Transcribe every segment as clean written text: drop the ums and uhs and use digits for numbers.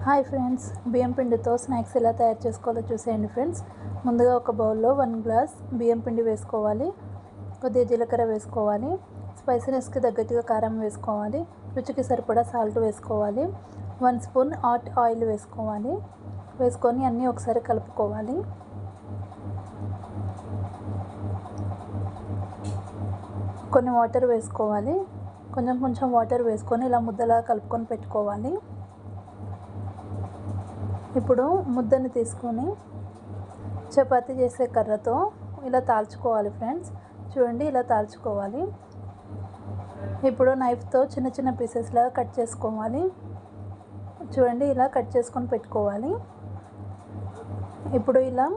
Hi friends, బియ్యం పిండితో snacks ఎలా తయారు చేసుకోవాలో చూసేయండి ఫ్రెండ్స్. ముందుగా ఒక బౌల్లో 1 గ్లాస్ బియ్యం పిండి వేసుకోవాలి. కొద్దిగా జీలకర్ర వేసుకోవాలి. స్పైసీనెస్కి తగ్గట్టుగా కారం వేసుకోవాలి. రుచికి సరిపడా సాల్ట్ వేసుకోవాలి. 1 స్పూన్ హాట్ ఆయిల్ వేసుకోవాలి. వేసుకొని అన్నీ ఒకసారి కలుపుకోవాలి. కొన్ని వాటర్ వేసుకోవాలి. కొంచెం వాటర్ వేసుకొని ఇలా ముద్దలా కలుపుకొని పెట్టుకోవాలి. ఇప్పుడు ముద్దని తీసుకొని చపాతీ చేసే కర్రతో ఇలా తాల్చుకోవాలి ఫ్రెండ్స్. చూడండి, ఇలా తాల్చుకోవాలి. ఇప్పుడు నైఫ్తో చిన్న చిన్న పీసెస్లాగా కట్ చేసుకోవాలి. చూడండి, ఇలా కట్ చేసుకొని పెట్టుకోవాలి. ఇప్పుడు ఇలా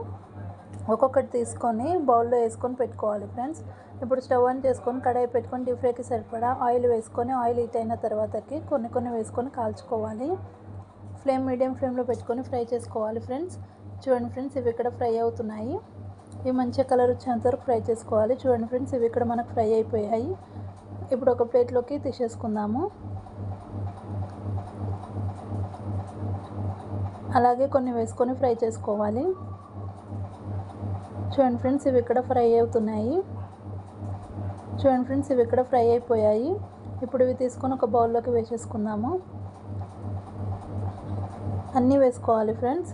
ఒక్కొక్కటి తీసుకొని బౌల్లో వేసుకొని పెట్టుకోవాలి ఫ్రెండ్స్. ఇప్పుడు స్టవ్ ఆన్ చేసుకొని కడాయి పెట్టుకొని డీప్ ఫ్రైకి సరిపడా ఆయిల్ వేసుకొని ఆయిల్ హీట్ అయిన తర్వాతకి కొన్ని వేసుకొని కాల్చుకోవాలి. ఫ్లేమ్ మీడియం ఫ్లేమ్లో పెట్టుకొని ఫ్రై చేసుకోవాలి ఫ్రెండ్స్. చూడండి ఫ్రెండ్స్, ఇవి ఇక్కడ ఫ్రై అవుతున్నాయి. ఇవి మంచిగా కలర్ వచ్చేంత వరకు ఫ్రై చేసుకోవాలి. చూడండి ఫ్రెండ్స్, ఇవి ఇక్కడ మనకు ఫ్రై అయిపోయాయి. ఇప్పుడు ఒక ప్లేట్లోకి తీసేసుకుందాము. అలాగే కొన్ని వేసుకొని ఫ్రై చేసుకోవాలి. చూడండి ఫ్రెండ్స్, ఇవి ఇక్కడ ఫ్రై అవుతున్నాయి. చూడండి ఫ్రెండ్స్, ఇవి ఇక్కడ ఫ్రై అయిపోయాయి. ఇప్పుడు ఇవి తీసుకొని ఒక బౌల్లోకి వేసేసుకుందాము. అన్నీ వేసుకోవాలి ఫ్రెండ్స్.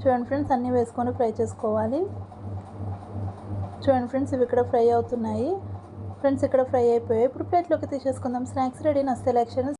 చూడండి ఫ్రెండ్స్, అన్నీ వేసుకొని ఫ్రై చేసుకోవాలి. చూడండి ఫ్రెండ్స్, ఇవి ఇక్కడ ఫ్రై అవుతున్నాయి. ఫ్రెండ్స్, ఇక్కడ ఫ్రై అయిపోయాయి. ఇప్పుడు ప్లేట్లోకి తీసేసుకుందాం. Snacks ready. నా సెలెక్షన్